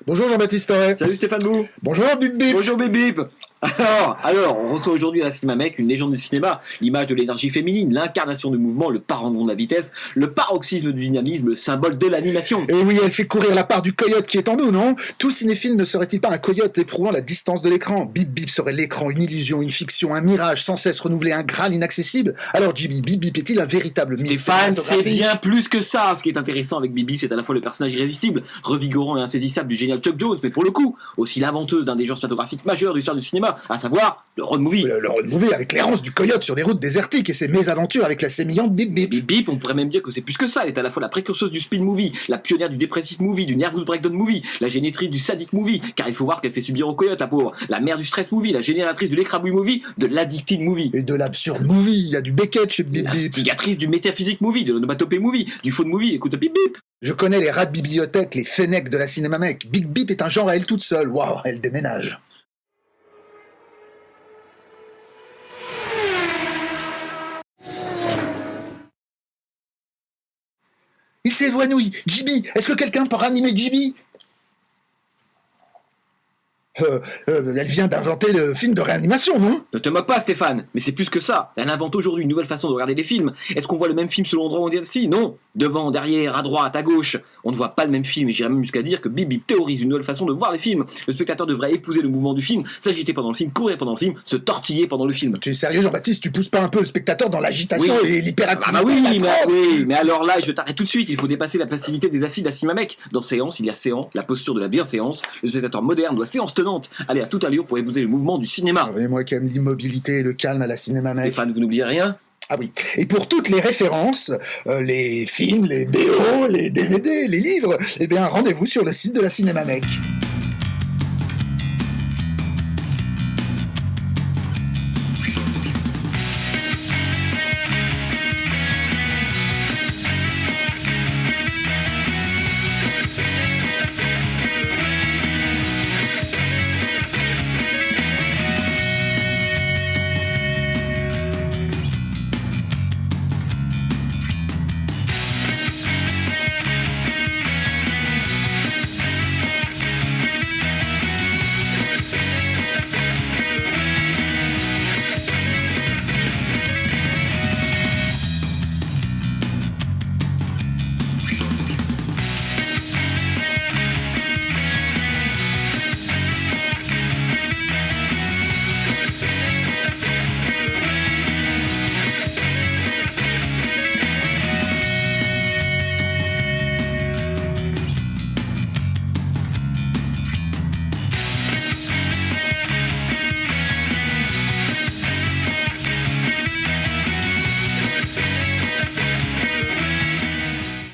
Bonjour Jean-Baptiste Auré. Salut Stéphane Bou. Bonjour Bip Bip. Bonjour Bip Bip. Alors, on reçoit aujourd'hui à la Cinema Mec une légende du cinéma, l'image de l'énergie féminine, l'incarnation du mouvement, le parangon de la vitesse, le paroxysme du dynamisme, le symbole de l'animation. Et oui, elle fait courir la part du coyote qui est en nous, non? Tout cinéphile ne serait-il pas un coyote éprouvant la distance de l'écran? Bip Bip serait l'écran, une illusion, une fiction, un mirage sans cesse renouvelé, un graal inaccessible. Alors Jimmy, Bip Bip est-il un véritable mythe Stéphane, c'est cinématographique? bien plus que ça. Ce qui est intéressant avec Bip Bip, c'est à la fois le personnage irrésistible, revigorant et insaisissable du génial Chuck Jones, mais pour le coup, aussi l'inventeuse d'un des genres cinématographiques majeurs de l'histoire du cinéma, à savoir le road movie. Le road movie avec l'errance du coyote sur des routes désertiques et ses mésaventures avec la sémillante Bip Bip. Bip Bip, on pourrait même dire que c'est plus que ça. Elle est à la fois la précurseuse du speed movie, la pionnière du dépressif movie, du nervous breakdown movie, la génétrice du sadique movie, car il faut voir ce qu'elle fait subir au coyote, la pauvre, la mère du stress movie, la génératrice de l'écrabouille movie, de l'addicted movie. Et de l'absurde movie, il y a du Beckett chez Bip Bip. L'instigatrice du métaphysique movie, de l'onomatopée movie, du phone movie, écoute Bip Bip. Je connais les rats de bibliothèque, les fennecs de la cinéma mec. Bip Bip est un genre à elle toute seule. Waouh, elle déménage. Il s'est évanoui. Jimmy, est-ce que quelqu'un peut ranimer Jimmy? Elle vient d'inventer le film de réanimation, non? Ne te moque pas Stéphane, mais c'est plus que ça. Elle invente aujourd'hui une nouvelle façon de regarder les films. Est-ce qu'on voit le même film selon l'endroit où on dit si? Non. Devant, derrière, à droite, à gauche. On ne voit pas le même film et j'irais même jusqu'à dire que Bip Bip théorise une nouvelle façon de voir les films. Le spectateur devrait épouser le mouvement du film, s'agiter pendant le film, courir pendant le film, se tortiller pendant le film. Tu es sérieux, Jean-Baptiste? Tu pousses pas un peu le spectateur dans l'agitation Oui. et l'hyperactivité? Oui, mais alors là, je t'arrête tout de suite. Il faut dépasser la passivité des acides à Simamec. Dans séance, il y a séance, la posture de la bienséance. Le spectateur moderne doit séance tenante aller à toute allure pour épouser le mouvement du cinéma. Et moi qui aime l'immobilité et le calme à la cinéma mec. Stéphane, vous n'oubliez rien? Ah oui. Et pour toutes les références, les films, les BO, les DVD, les livres, eh bien rendez-vous sur le site de la Cinéma Mec.